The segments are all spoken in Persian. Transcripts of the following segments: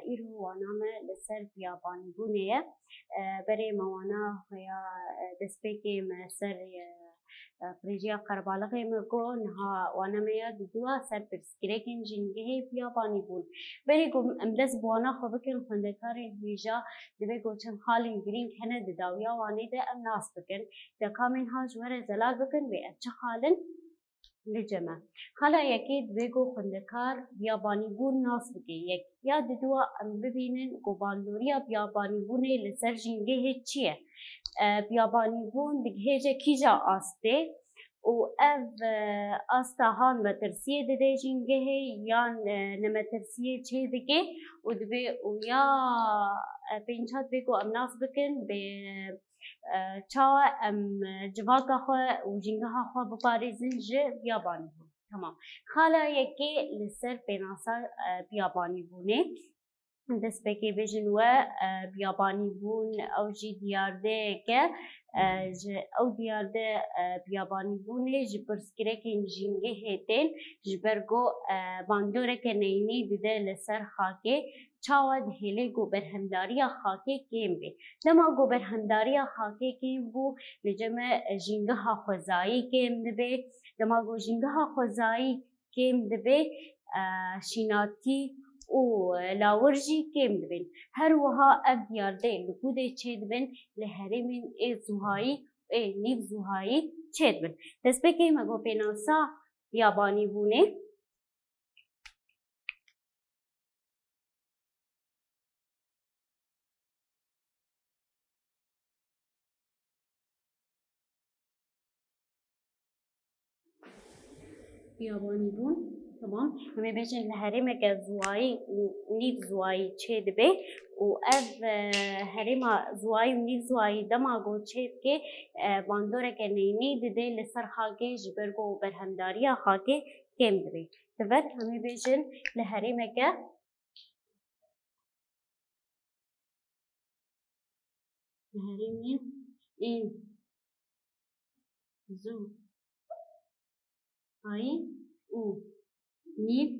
إيرو وانامه لسر بياباني بونية بري موانا هيا دسبيكي مسر بريجيا قربالغي مكو نها واناميا دوا سر برسكريكين جنجه بياباني بون بري قوم امدس بوانا خبكن خندكارين هيجا دبي چن خالين گرين هنه دداويا واني ده ام ناس بكن دكامين ها جوار زلال بكن بي اچ خالن لجمع خلا يكيد بيجو خندكار بياباني بون ناس بكي يك يا ددوا ام ببينن قبالوريا بياباني بوني لسر جنگه چيه بياباني بون دگهجه كيجا آسته و اف آستا هان مترسيه دده جنگه يان نمترسيه چه دگه و دبي و يا بينچات بيجو ام ناس بكن ب چاوا ام جواکا خو و جنگها خو بپاريزن جه بياباني بون تمام خالا يكي لسر بناسا بياباني بونه دست بکی بیشن و بیابانی بون او جی دیارده که او دیارده بیابانی بونه جبرسکره که جنگه هتن جبرگو باندوره که نینی دیده لسر خاکه چاود هلی گو برهمداری خاکه کیم بی دما گو برهمداری خاکه کیم بو لجمع جنگه ها خوزایی کیم دبی دما گو جنگه ها خوزایی کیم دبی شیناتی و لاورجی کم دبن هر وها اف دیارده لکوده چه دبن لحرمین ای زوهایی ای نیف زوهایی چه دبن دست بکی مگو پیناسا بیابانی بونه بیابانی بون تمام همه بیشتر لحرمه که زوایی نیف زوایی چه دبه و اف حرمه زوایی نیف زوایی دماغو چه که باندوره که نینی دده لسر خاکه جبرگو برهمداری خاکه کم دبه تبت همه بیشتر لحرمه که لحرمه این زو هاي او نیف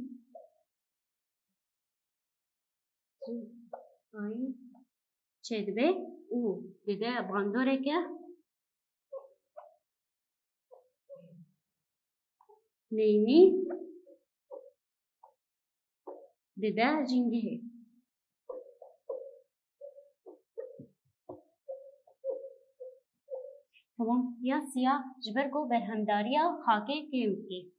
زوهایی چه دبه او دیده باندوره که نینی دیده جنگه تمام یا سیاه جبرگو برهمداریا خاکه کم کی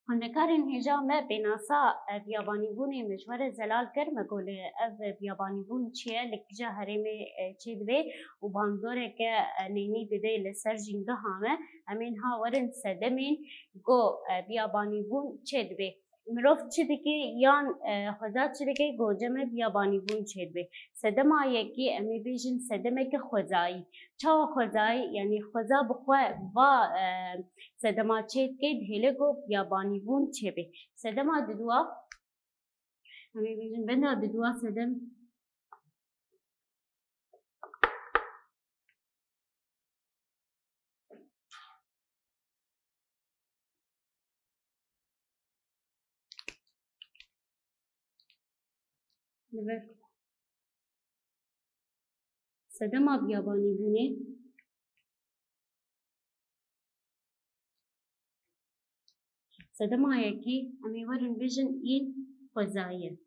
خندکارین هجا ما بناسا بیابانی بونی مجور زلال کر مگول اف بیابانی بون چیه لکجا هرمی چی دبی و باندوره که نینی دده لسر جنگه همه امین ها ورن سدمین گو بیابانی بون چی دبی مروف چی دکی یان خدا چی دکی گوجم بیابانی بون چی دبی سدم آیه امی بیشن سدمه که خدایی چا خدایی یعنی خدا بخواه و سدما چه که دهله گو بیابانی بون چه به سدما ددوا همی بیشن بنده ددوا سدم سدما بیابانی بونه سدما یکی امی ورن بیشن این خدایه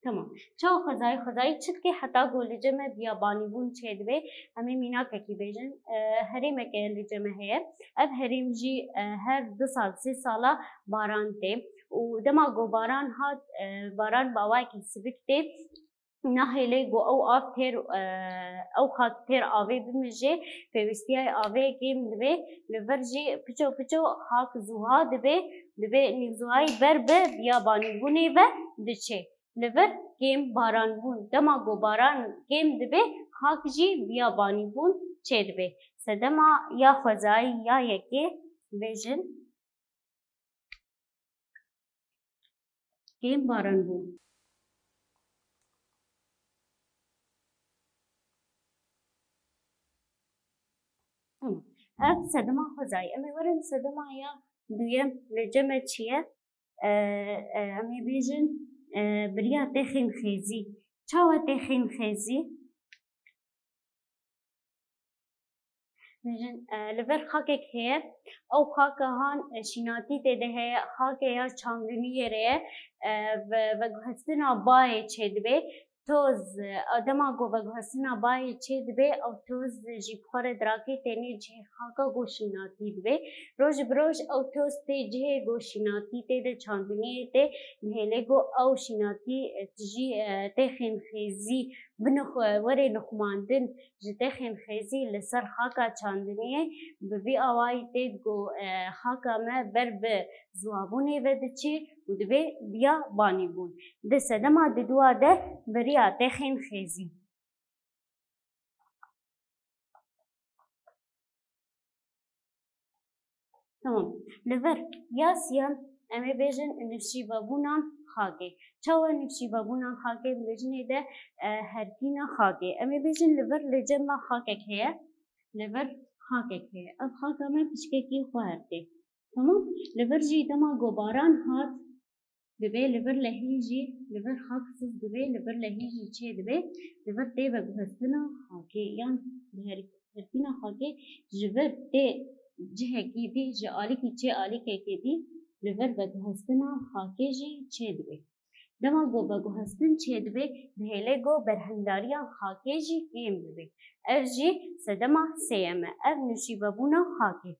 تمام چا خدای چت که حتی گولی جمع بیابانی بون چه دبی همه مینا که بیشن هریم که لجمع هست اب هریم جی هر 2 سال 3 ساله باران ته و دماغو باران هات باران باوای که سبک ته نهیله گو او آف تر او خاطر آوی بمجه پیوستیای آوی کیم دبی لورجی پچو خاک زوها دبی نیزوهای بر به بیابانی بونی و دچه لور کیم باران بون دماغو باران کیم دبی خاک جی بیابانی بون چه دبی سدما یا خزایی یا یکی ویژن كيم باران بون. تمام. اف سدما خزاي امي ورن سدما يا دويم لجمع چيه امي بيجن بريا تخين خيزي چاوا تخين خيزي بيجن لبر خاكك هي او خاكا هان شيناتي تده هي خاكا يا چاندني ره و گهستنا باي چدبه توز آدما گو بگوهسنا بای چه دبه او توز جی بخور دراکی تینی جه خاکا گوشیناتی دبه روز بروز او توز تی جه گوشیناتی تی ده چاندنی تی نهله گو او شیناتی تجی تخین خیزی بنخ وری نخماندن جه تخین خیزی لسر خاکا چاندنی ببی آوائی تی گو خاکا ما بر به زوابونی وده چه و دبه بیا بانی بون ده سدما ددوا ده بريا تخين خيزي. تمام. لفر ياسيان أمي بيجن نفسي بابونان خاكي. چاوا نفسي بابونان خاكي بيجن ده هركينا خاكي. أمي بيجن لفر لجمع خاكك هي. لفر خاكك هي. أب خاكا ما بشكي خوارته. تمام. لفر جي دما غباران هات دبي لبر لهيجي لبر خاكسس دبي لبر لهيجي چه دبي لبر تي بغسنا خاكي يعني هركينا خاكي جبر تي جهكي دي جالي كي چه آلي كي دي لبر بغسنا خاكي جي چه دبي دما گو بغسن چه دبي بهله گو برهنداريا خاكي جي كيم دبي اف جي سدما سيما اف نشيبابونا خاكي.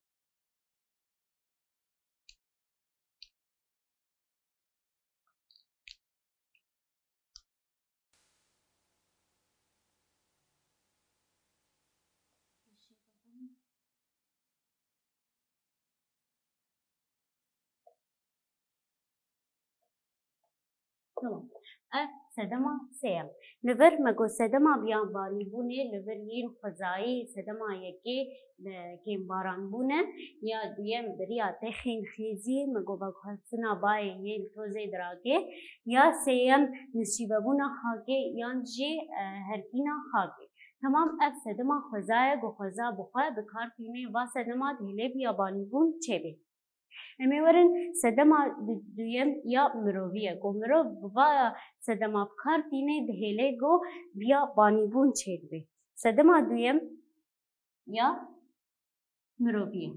تمام. سدما سيم لفر مگو سدما بیان بانی بونه لفر ین خزایی سدما یکی کم باران بونه یا دویم بریا تخین خیزی مگو بخواسنا بای ین توزه دراگه یا سیم نشیبه بونه خاگه یان جی هرکینا خاگه. تمام اف سدما خزای گو خزا بخواه بکار تینه و سدما دهله بیا بانی بون چه بی امیورن سدما دویم یا مرویه گو مرو با سدما بکار تینه دهله گو بیا بانیبون چید بی سدما دویم یا مرویه.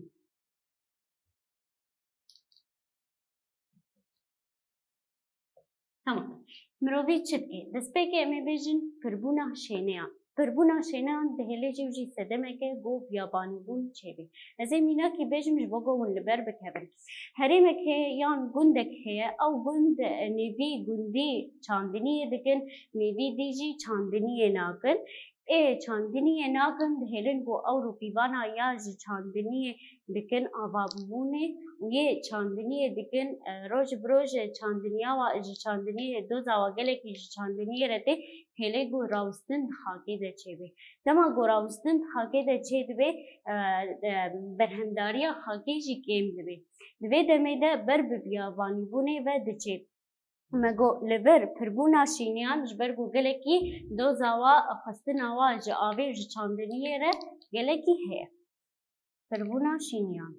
تمام. مروی چید که دست که امی بیجن پربونا شینه پربونا شینان دهله جوجی سدمه که گو بیابانی بون چه بی ازی مینا که بیجمش بگو ون لبر بکبر هریمه که یان گندک هیا او گند نیوی گندی چاندنی دکن نیوی دیجی چاندنی ناکن چاندنی ناکن دهلن گو او روپیوانا یا چاندنی دکن آبابونه و یه چاندنی دکن روز بروز چاندنیا و چاندنی دو زواگله که چاندنی رته هله گو راوستن خاکی ده چه بی دما گو راوستن خاکی ده چه ده برهمداریا خاکی جی کم ده بی دوی دمه ده بر بیابانی بونه و ده چه مگو لبر پربونا شینیان جبر گو گله کی دو زوا خستن آوا جه آوی جه چاندنیه ره گله کی ہے پربونا شینیان.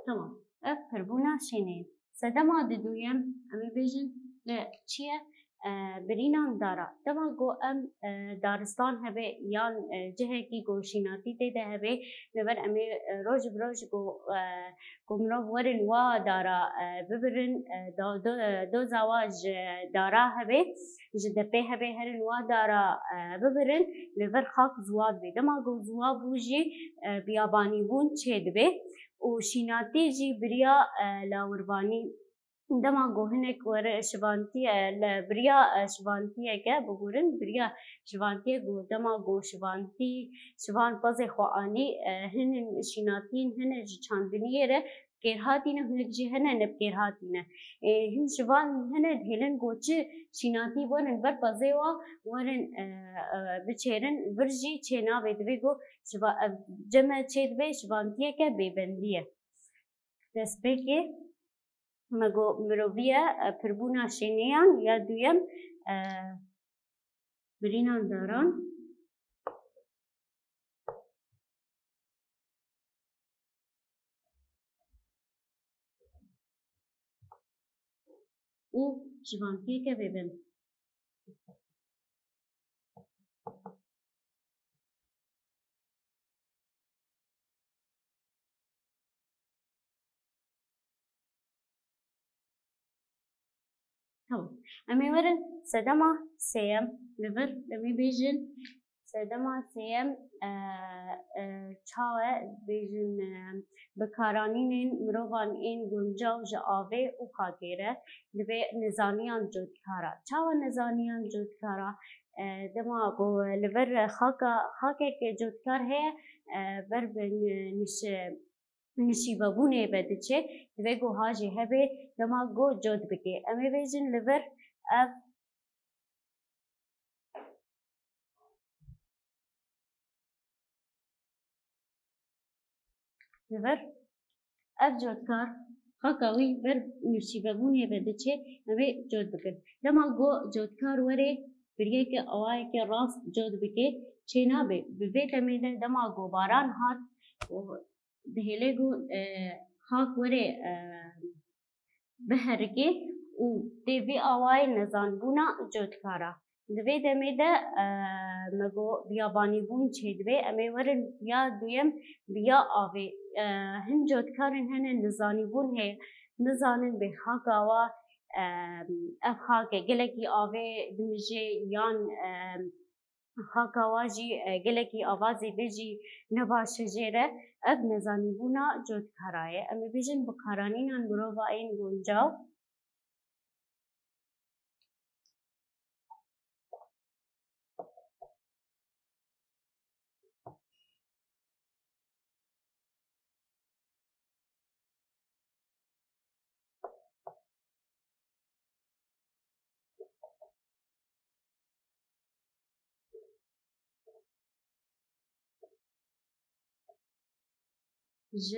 تمام. اف پربونا شینین سدما دویم امی بیجن چیه برینان دارا دما گو ام دارستان هبه یان جهه کی گوشیناتی ده هبه لبر امی روز بروز گو منو ورن وا دارا ببرن دو زواج دارا هبه جدپه هبه هرن وا دارا ببرن لبر خاک زواد بی دما گو زواد بوجی بیابانی بون چه دبه و شیناتی جی بریا لاوربانی دما گوهنک ور شوانتی بریا شوانتی که بگورن بریا شوانتی گو دما گو شوان پز خوانی هن شیناتین هن چاندنیه ره بكير هاتينا هناك جي هنا نبكير هاتينا هن شبان هنا هلن قوتش شيناتي ورن بر بزيوا ورن بچيرن برجي چينا بيدويگو شبا جمع چيد بي شبانتيه که بيبنديه دست بكي مگو مروبيه پربونا شينيان يا دويم برينان داران و شبانتيه که بيبند تمام امی ورن سدما سيم لبر لمی بیجن سدما سيم چاوه بیجن بکارانین مروان این گنجاو جاوه و خاگیره لبه نزانیان جودکارا چاوه نزانیان جودکارا دما گو لبر خاکه که جودکار هی بر نشیبه بونه بده چه دوی گو هاجی هبه دما گو جود بگه امی بیجن لبر اف لبر اف جودکار خاکاوی بر نشیبه بونه بده چه امی جود بگه دما گو جودکار وره بریه که اوای که راست جود بگه چه نابه ببیت امیده دما گو باران هات دهله گو خاک وره بهرگه و دوی آوای نزان بونا جودکارا دوی دمیده مگو بیابانی بون چه دوی امی ورن بیا دویم بیا آوی هن جودکارن هن نزانی بون هی نزانن به خاک آوا اف خاک گلکی آوی دمجه یان خاک آواجی گلکی آوازی بیجی نباشه جیره اب نزانی بونا جودکارایه امی بیجن بکارانینان برو این گنجاو ج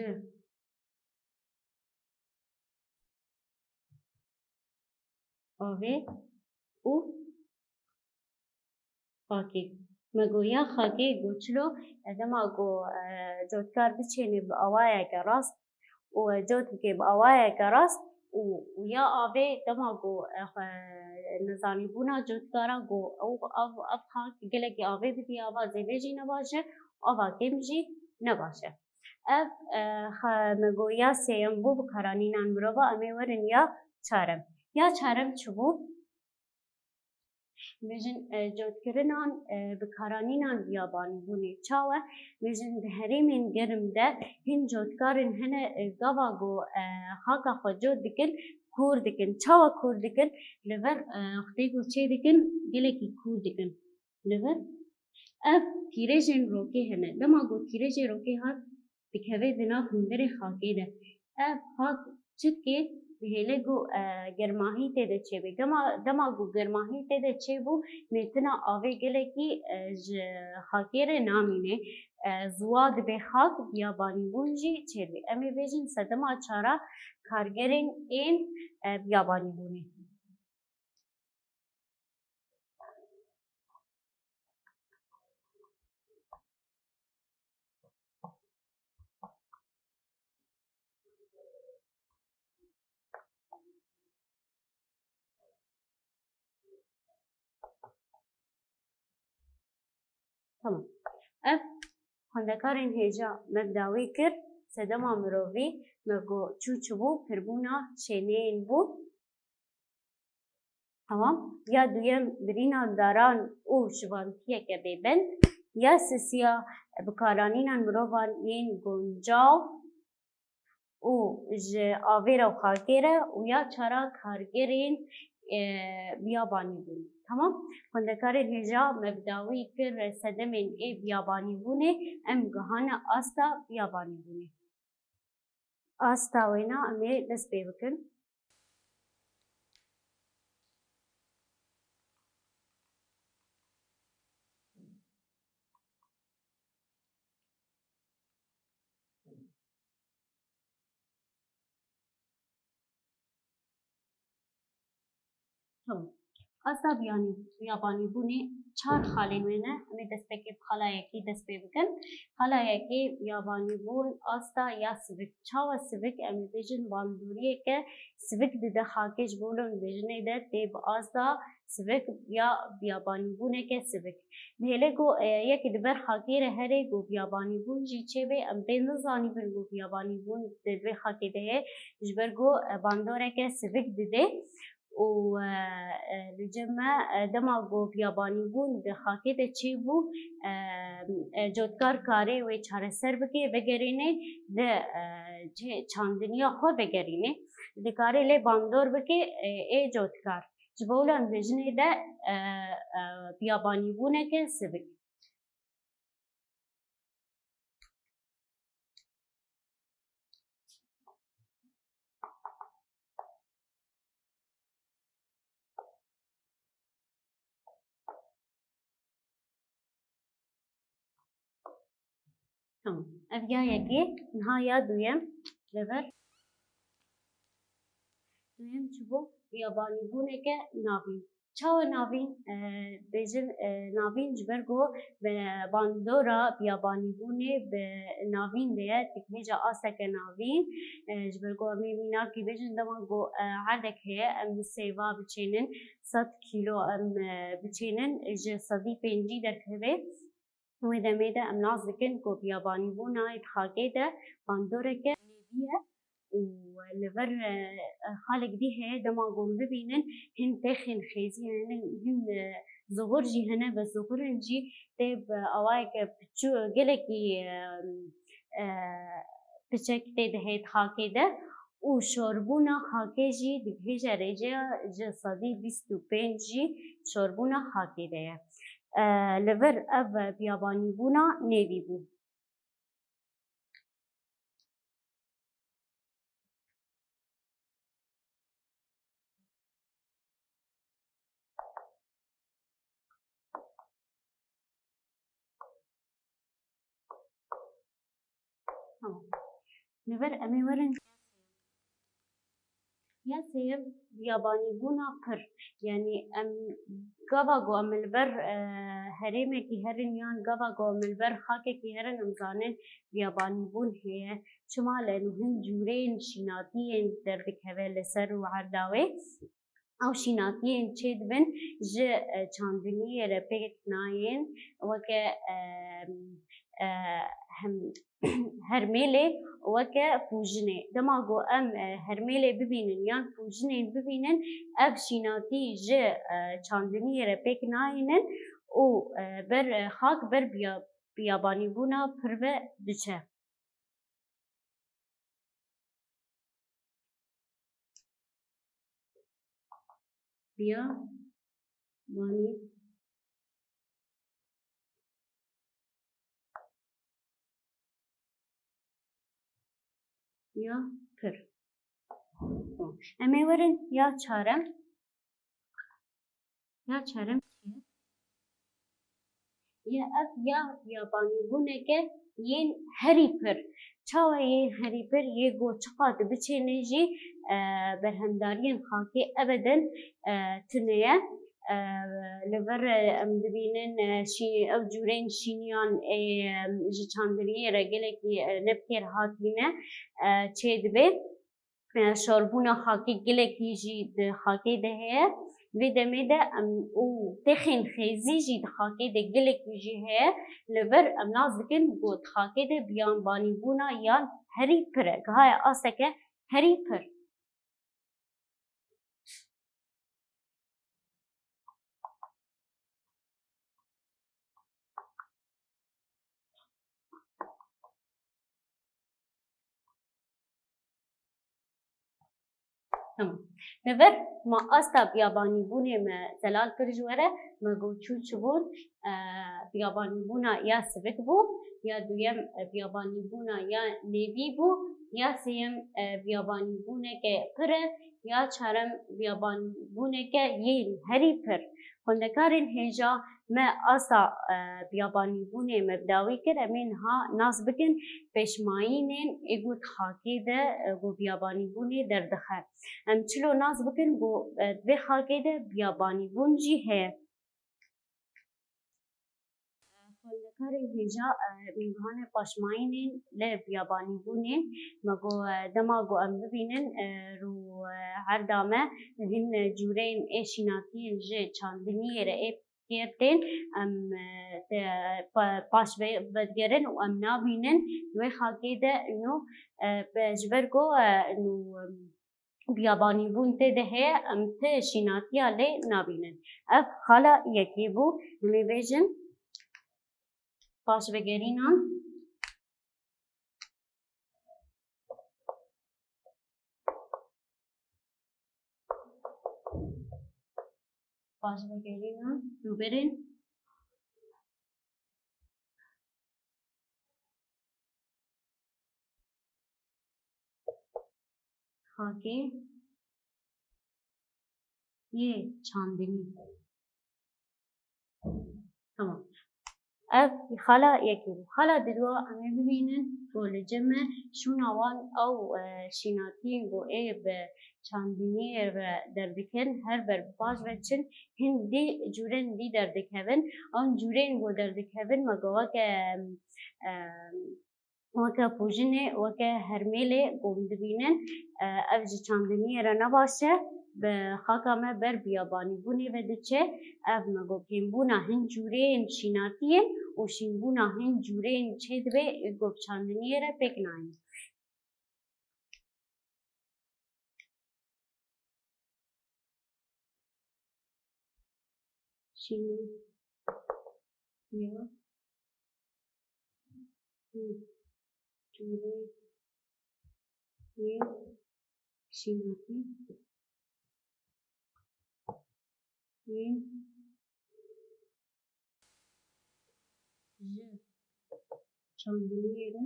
آوه او خاکی مگو یا خاکی گوچلو ادما گو جودکار بچینی با آوائه که راست و جود که با آوائه که راست و یا آوه دما گو نزانی بونا جودکارا گو او اف خاک گله که آوه بیدی آوازی بیجی نباشه آوا کمجی نباشه اف مگو یا سیم بو بکارانینان برو امی ورن یا چارم چبو میجن جودکرنان بکارانینان بیابانی بونی چاوه میجن هریمین گرم ده هن جودکارن هنه گاوا گو خاکا خود جود دکن کور دکن چاوه کور دکن لور خدای گو چه دکن گله کی کور دکن لور اف تیرجن روکه هنه دما گو تیرجن روکه هات بکوه دنا هندر خاکی ده اف خاک چکه بهله گو گرماهی تده چه بی دما گو گرماهی تده چه بو میتنا آوه گله کی خاکیر نامینه زواد به خاک بیابانی بونجی چه بی امی بیجن سدما چارا کارگرین این بیابانی بونی تمام اف خندکارین هجا مبداوی کر سدما مروی مگو چوچبو پربونا شنین بو تمام یا دویم برینا داران او شوانتیه که ببند یا سسیا بکارانینان مروان این گنجاو او آویر و خاکیره و یا چرا کارگرین بیابانی بونی تمام خندکاری هجا مبداوی کر سدمین ای بیابانی بونه ام گهانه آستا بیابانی بونه آستا وینا امی دست پی بکن. آستا بیابانی بونه چهار خاله وینه امی دست پی خاله یکی دست پی بکن. خاله یکی بیابانی بون آستا یا سوک چاو سوک امی بیشن باندوریه که سوک دیده خاکش بولن بیشنه ده تیب آستا سوک یا بیابانی بونه که سوک نهله گو یکی دبر خاکی ره هره گو بیابانی بون جی چه به ام دین زانی بر گو بیابانی بون دبر خاکی ده جبر گو باندوره که سوک دیده و لجمع دما گو بیابانی بون ده خاکی ده چی بو جودکار کاری و چاره سر بکی بگرینه ده چاندنیا خو بگرینه ده کاری لی باندور بکی ای جودکار جبولان وجنه ده بیابانی بونه که سبک tamam. Evya yeki nihaya duyem lever duyem çubu yabani bune ke navin. Çawa navin bejin navin jber go be bandora yabani bune be navin diye tikneja asake navin jber go mi mina ki bejin dama go عندك هي ام سيوا بچينن 100 كيلو ام بچينن je sadi penji derkeve و دمیده ام نازکن کو بیابانی بونا اتخاقه ده باندوره که نیدیه و لور خالق دی هه دما گم ببینن هن تخن خیزی هن ظهور جی هنه و ظهور جی تب اوای که پچو گله کی پچکته ده اتخاقه ده و شربونا خاکه جی دیگه جریجه جسدی 25 جی شربونا خاکه ده لور اف بیابانی بونا نیوی بو. لور امی ورن یا سيب ياباني بونا پر يعني ام قبا قو ام البر هريمه كي هرن يان قبا قو ام البر خاكه كي هرن امزانن ياباني بون هي شمال انو هن جورين شيناتين در بكهوه لسر وعرداوه او شيناتين چيد بن ج چاندني رپيك ناين وكه هم هرميلي وكا فوجني دماغو ام هرميلي ببينن يان فوجنين ببينن اف شيناتي ج چاندني رپيك ناينن او بر خاك بر بياباني بونا پروه دچه بياباني یا پر امی ورن یا چارم یا اف یا یابانی بونه که ین هری پر چاوه ین هری پر یه گو چقاد بچه نجی برهمدارین خاکی ابدن تنیه لور ام دبینن شی او جورین شینیان جی چاندنی رگله کی نبکر هاتینه چه دبه شربونا خاکی گله کی جی خاکی دهه و دمیده ام او تخین خیزی جی خاکی ده گله کی جی هه لور ام نازکن گود خاکی ده بیان بانی بونا یان هری پره که های آسکه هری پر tamam. Never ma asta biyabani bune me zelal kirjwere me goçu çubun biyabani buna ya sivik bu ya duyem biyabani buna ya nevi bu یا سیم بیابانی بونه که پره یا چهارم بیابانی بونه که یین هری پر خندکارین هجا ما اصا بیابانی بونه مبداوی کر امین ها ناس بکن پیشماینین ایگوت خاکی ده گو بیابانی بونه دردخه چلو ناس بکن گو دوی خاکی ده بیابانی بون جی هه خلکاری هجا میگهان پاشماینین ل بیابانی بونین مگو دماغو ام ببینن رو هر دامه هن جورین اشیناتین جه چاندنی ره گرتین ام پاش بدگرن و ام نابینن دوی خاکی ده نو بجبرگو نو بیابانی بون ته ده ام ته شیناتیا لی نابینن اف خالا یکی بو نمی بیجن پاش بگرینان پاش بگرینان رو برین خاکی یه چاندنی تمام اف خلا یکی بو خلا دروا همه ببینن گل جمع شون آوان او شیناتی گو ای به چاندنی و دردکن هر بر باز وچن هندی جورن دی دردکن آن جورن گو دردکن مگوا که وکه پوجنه وکه هرمله گم دبینن اوج چاندنی را نباشه به خاکا ما بر بیابانی بونه و دچه اف مگو پیمبونا هن جورین شیناتیه و شینبونا هن جورین چه دبه گوب چاندنی را پکناین شینو یا جورین یه شیناتی یه ج چاندنی را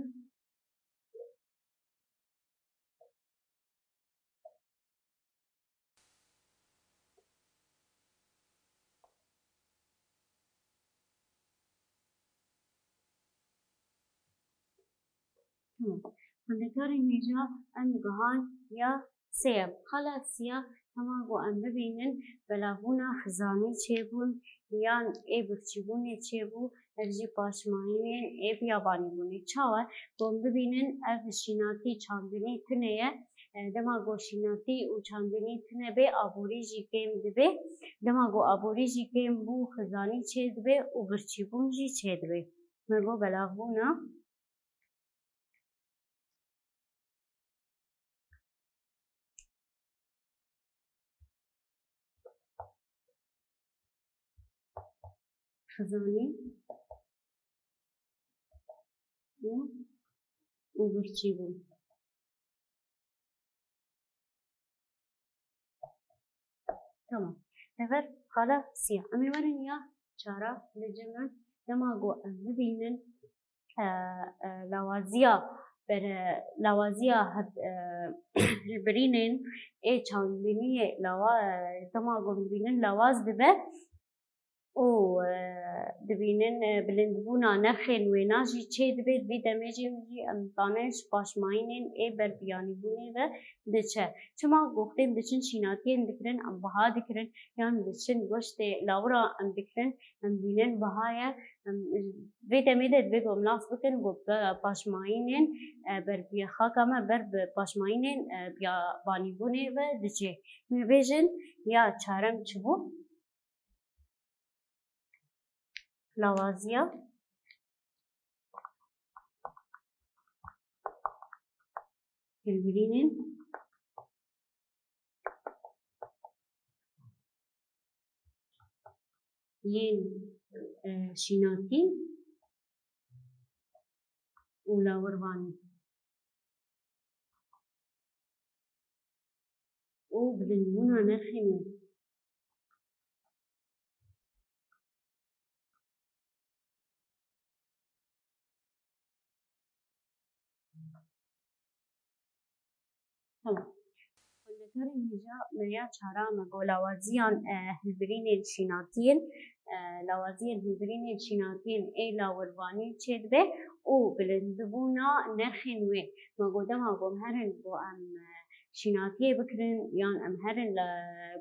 خندکار اینجا ام گهان یا سیب خلا سیاه هما گو ام ببینن بلاغونا خزانی چه بون یان ای بخچی بونه چه بو ارجی پاشماینین ای بیابانی بونه چاوه گو ام ببینن اف شیناتی چاندنی تنه دما گو شیناتی و چاندنی تنه به آبوری جی کم دبه دما گو آبوری جی کم بو خزانی چه دبه و برچی بون جی چه دبه مگو بلاغونا خزانی و برچی بون تمام هفر خالا سيا أمي ورن يا شارع لجمع دماغو ببينن لوازيا بر لوازيا هب برينن اي چاندني لوا دماغو ببينن لواز دبه او دبینن بلندبونا نخین و ناجی چه دبید بی دمیجی ام دانش پاشماینین ای بر بیانی بونه و دچه چما گفتیم دچن شیناتین دکرن ام بها دکرن یان دچن گوشت لاورا ام دکرن ام بینن بهایا بی دمیدت بگم ناس بکن گفت پاشماینین بر بیا خاکما بر پاشماینین بیا بانی بونه و دچه میبیجن یا چارم چبو لوازیا البرینین ین شیناتی و لاوروانی او بدنبونا نخینو tamam. Fondötörün hıca meya çara me go lawaziyan hilbirînên şînatiyên lawaziyên hilbirînên şînatiyên ê lawirvanî çêdibe û bilindbûna nirxên wê me go dema gom herin bo em şînatiyê bikirin yan em herin li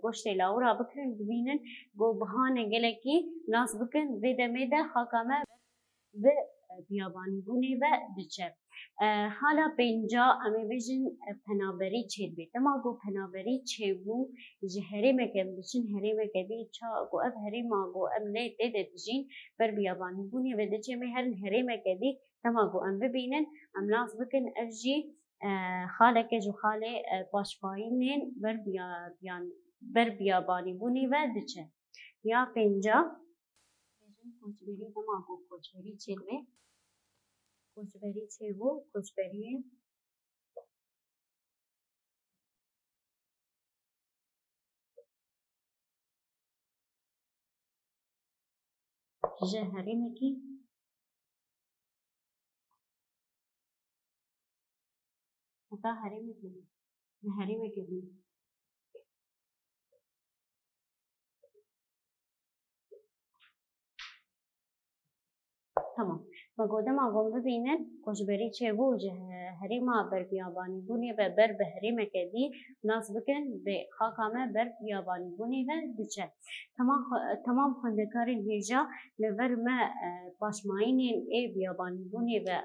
goştê lawira bikirin bibînin go bihane gelekî nas bikin vê demê de xaka me bi biyabanîbûnê ve diçe. Hala pênca em ê bêjin penaberî çêdibe. Dema got penaberî çêbû ji herêmeke diçin herêmeke dî ça got ev herêma got em lê tê de dijîn ber biyabanîbûnê ve diçe em ê herin herêmeke dî dema got em bibînin em nas bikin ev jî xaleke ji xalê paşbayînên ber biyabanîbûnê ve diçe. Ya pênca bêjin koçberî dema got koçberî çêdibe. Koçberî çêbû koçberiyê ji herêmekî heta herêmekê din li herêmekê din. Tamam. Me got dema got bibînin koçberî çêbû ji herêma berbiyabanîbûnê ve ber bi herêmeke dî nas bikin vê xaka me ber biyabanîbûnê ve diçe. Temam xwendekarên hêja li ber me paşmayînên ê biyabanîbûnê ve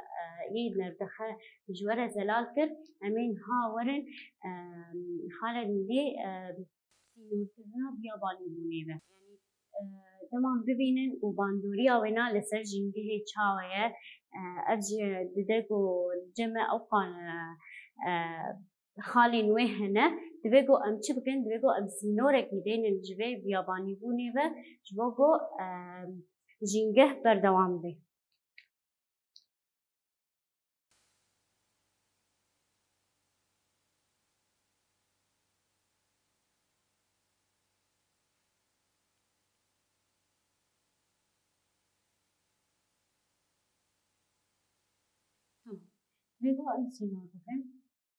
ê nerdexe ji we re zelal kir em ê niha werin halên lê sînorkirina biyabanîbûnê ve. Deman bibînin û bandoriya wêna li ser jîngehê çawa ye ev jî dide ku ceme ewqan xalên wê hene divê got em çi bikin divê got em sînorekî dênin ji vê biyabanîbûnê ve ji bo got jîngeh berdewam be. Divê got em sînor bikin.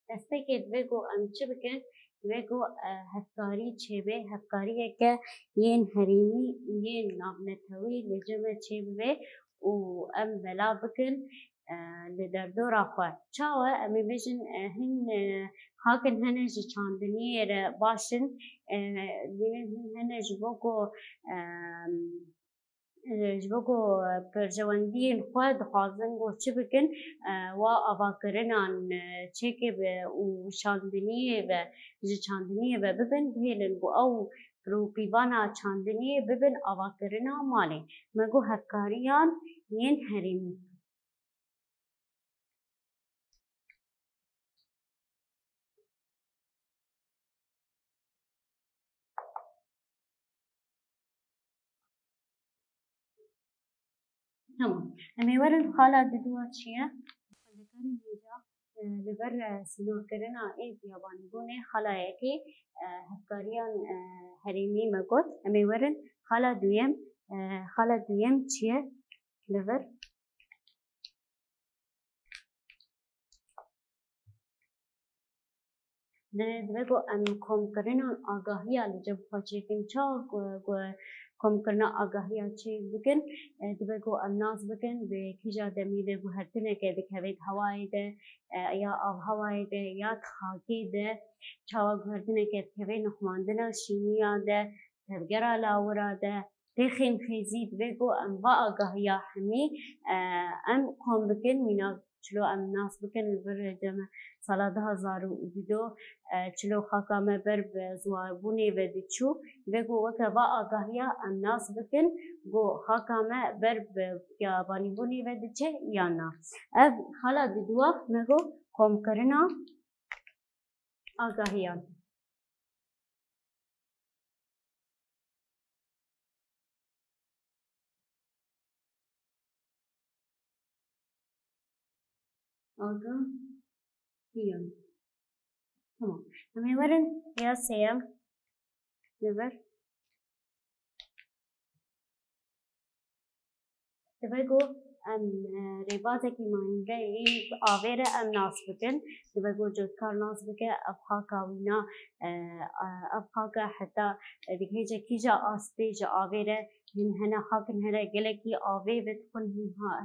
Destekê divê got em çi bikin divê got hevkarî çêbe hevkariyeke yên herêmî û yên navnetewî li cem çê bibe û em belav bikin li derdora xwe. Çawa em ê bêjin hin hakin hene ji çandiniyê re baş in hin hene ji bo got ji bo got perjewendiyên xwe dixwazin got çi bikin wa avakirinan çêkê ve û çandiniyê ve ji çandiniyê ve bibin bihêlin got ew pirovpîvana çandiniyê bibin avakirina malê. Me got hevkariyan yên herêmî. Tamam. Em ê werin xala didûa çi ye? Xwendekarên hêja li ber sînorkirina ê biyabanîbûnê xalayekî hevkariyan herêmî me got. Em ê werin xala duyem çi ye li vir? Divê got em komkirina agahiya li cem xwe çêkin çawa komkirina agahiya çê bikin divê got em nas bikin vê kîja demî de guhertineke dikeve hewayê de ya avhewayê de ya xakê de çawa guhertineke dikeve nixwandina şîniya de tevgera lawira de têxên xêzî divê got em va agahiya hemî em kom bikin mîna çilo em nas bikin li vir ceme sala 2022 çilo xaka me ber bi ziwarbûnê ve diçû divê got weke va agahiya em nas bikin got xaka me ber bi biyabanîbûnê ve diçe yan na. Ev xala didûa me got komkirina agahiyan. Agahiyan. Tamam. Em ê werin ya sêyem li vir. Divê got ام ربازکی مانگه این آویره ام ناس بکن دبگو جودکار ناس بکه ابخاکا وینا ابخاکا حتی دیگه جا کیجا آسته جا آویره هن خاکن هنه گلکی آوی بتخون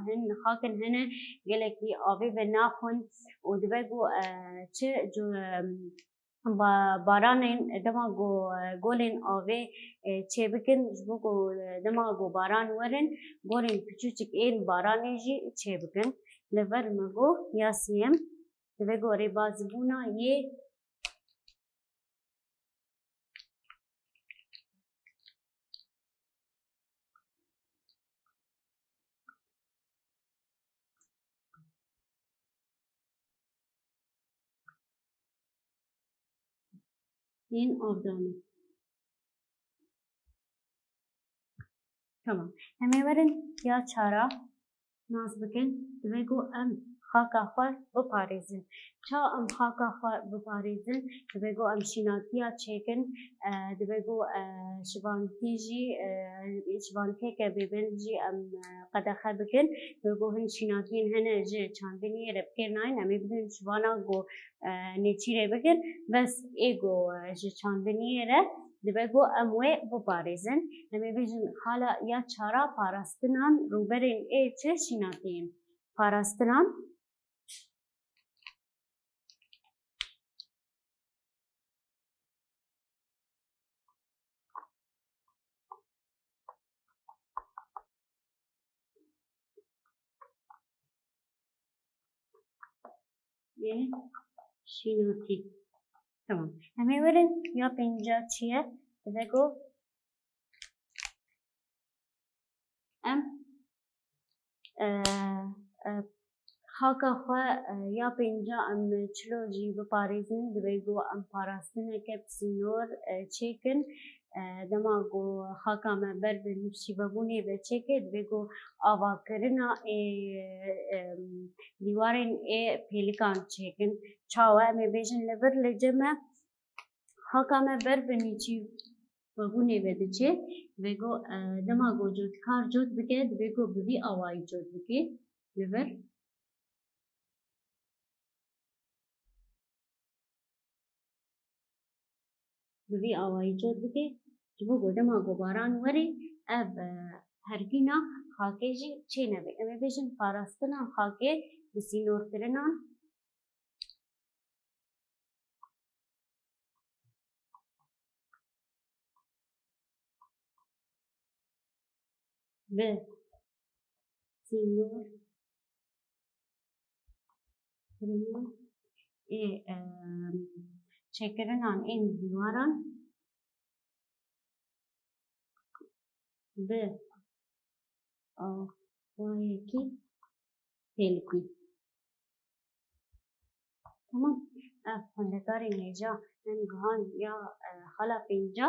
هن خاکن هنه گلکی آوی بناخون و دبگو چه جو بارانên dema golên avê çê bikin ji bo ku dema ku baran werin golên piçûçik ên baranê jî çê bikin li ver me got ya sêyem divê ku rêbazbûna yê yên avdanê. Tamam. Em ê werin ya çara nas bikin divê ku em xaka xwe biparêzin. Ça em xaka xwe biparêzin divê ku em şînatiya çêkin divê ku şivantî jî şivantiyeke bêbin jî em qedexe bikin divê ku hin şînatiyên hene ji çandiniyê re bikêr nayên em ê bidin şivana ku nêçîrê bikin bes ê ku ji çandiniyê re divê ku em wê biparêzin em ê bêjin xala ya çara parastinan rûberên ê çi şînatiyên parastinan şînatî. Tamam. Em ê werin ya pênca çi ye divê ku em xaka xwe ya pênca em çilo jî biparêzin divê ku em parastineke pisînor çêkin dema ku xaka me ber bi şîvebûnê ve çêke divê ku avakirina dîwarên ê pêlikan çêkin. Çawa em ê bêjin li vir li cime xaka me ber bi nîçîvebûnê ve diçe divê ku dema ku codkar cot bike divê ku bi vî awayî cot bike li vir bi vî awayî cot bike ji bo ku dema ku baran were ev hergîna xakê jî çê nebe. Em ê bêjin parastina xakê bi sînorkirinan bi sînorkirinan ê çêkirinan ên dîwaran bi awayekî pêlikî. Tamam. Ev xwendekarên hêja em gihan ya xala pênca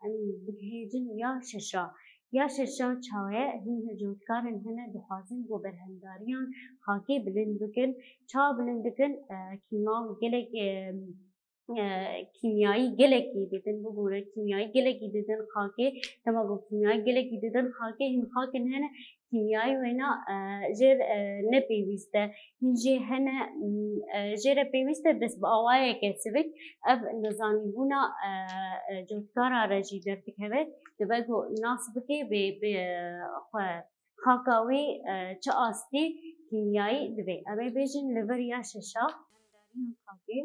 em bigihêjin ya şeşa. Ya şeşa çaye hin cotkarên hene dixwazin ku berhemdariyan xakê bilind bikin. Ça bilind dikin kîmav gelek kimyayî gelekî didin bibûne kimyayî gelekî didin xakê dema ku kimyayî gelekî didin xakê hin xakên hene kimyayî wêna jêr nepêwîst e hin jê hene jê re pêwîst e bes bi awayeke sivik ev nizanîbûna cotkara re jî derdikeve dibe ku nas bike bê xwe xaka wê çi astî kimyayî dibe. Em ê bêjin li vir ya şeşa berhemdariyan xakê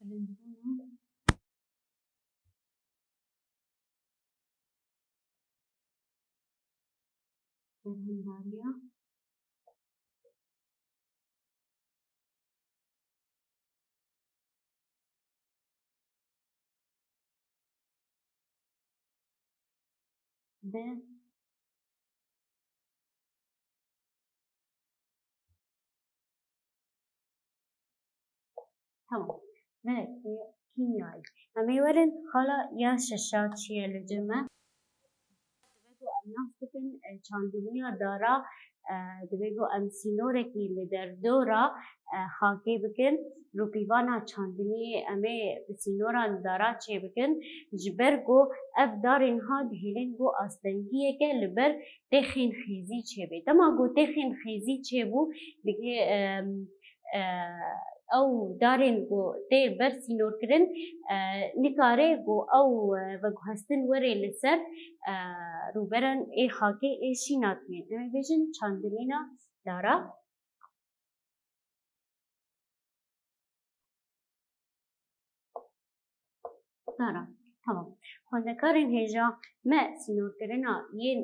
bilindbûna berhemdariya bi tamam ve kimyayî. Em ê werin xala ya şeşa çi ye li cime divê ku الناس بكن چاندنیا دارا دویگو ام سینورکی لدردورا خاکی بکن رو پیوانا چاندنی امه سینوران دارا چه بکن جبرگو اف دارین ها دهیلن گو آستنگیه که لبر تخین خیزی چه بید اما گو تخین خیزی چه بو دیگه او دارین گو تی بر سینور کرن نکاره گو او وگو هستن وره لسر روبرن ای خاکی ای شینات مین امی بیشن چاندنینا دارا tamam. Xwendekarên hêja me sînorkirina yên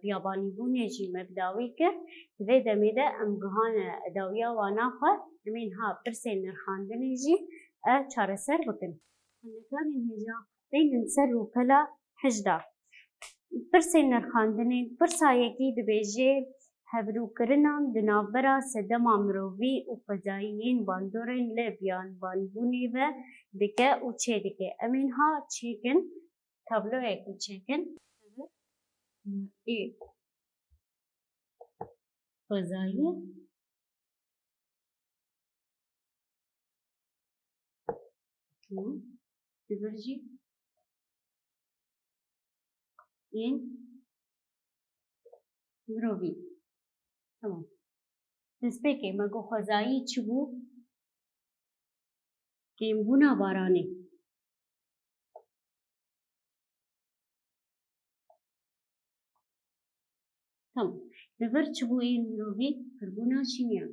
biyabanîbûnê jî mebdawî kir. Di vê demê de em gihane dawiya wana xwe em ên ha pirsên nirxandinê jî çareser bikin. Xwendekarên hêja tênin ser rûpela hişdar. Pirsên nirxandinê pirsa yekî dibêje hevrûkirinan di navbera sedema mirovî û xwezayiyên bandorên li biyanbanîbûnê ve dike û çê dike. Em ên ha çêkin tabloyekî çêkin ê xwezayî di vir jî yên mirovî. Tamam. Destpêkê me got xwezayî çi bû? Kêmbûna baranê. Tamam. Li vir çi bû yên mirovî? Pirbûna çîniyan.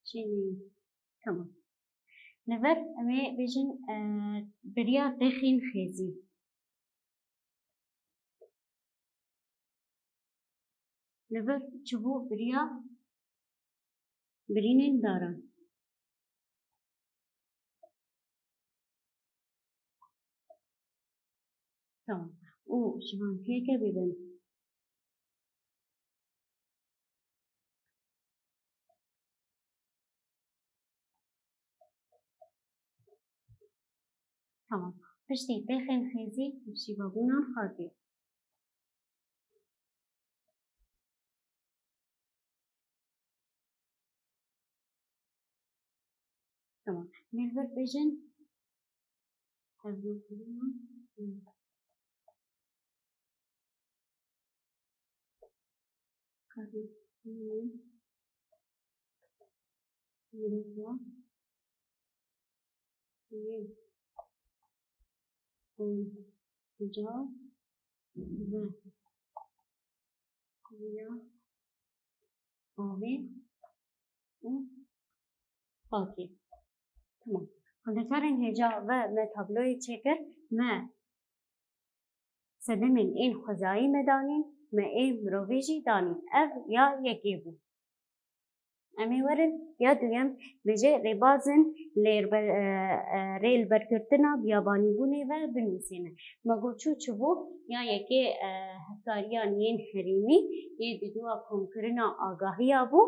Çînî. Tamam. Li vir em ê bêjin biriya texîn xêzî. Li vir çi bû? Biriya birînên daran. Tamam. û ji bankiyeke bibin. Tamam. Piştî texên xêzî şîvebûnan xakê. Tamam. Li vir bêjin hevrûkirina karnî mirova yên onca ve kuya avê û xakê. Tamam. Xwendekarên hêja ve me tabloyê çêkir me sedemên ên xwezayî me danîn me ên mirovî jî danîn. Ev ya yekê bû. Em ê werin ya duyem bêje rêbazên rêlbergirtina biyabanîbûnê ve binivîsîne. Me got çû çi bû? Ya yekê hevkariyan yên herêmî yê dûya komkirina agahiya bû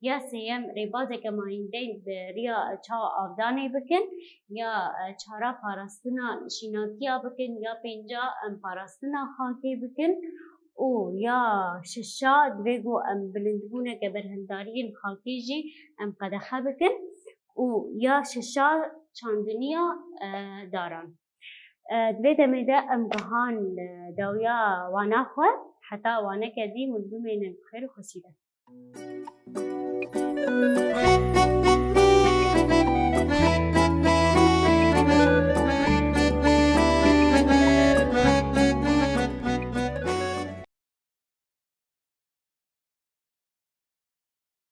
ya sêyem rêbazeke mayîndeyên bi riya çawa avdanê bikin ya çara parastina şînatiya bikin ya pênca em parastina xakê bikin û ya şişa divê got em bilindbûneke berhemdariyên xakê jî em qedexe bikin û ya şişa çandiniya daran. Divê demê de em gihan dawiya wana xwe heta waneke dî min bimênin bi xêr û xweşî be.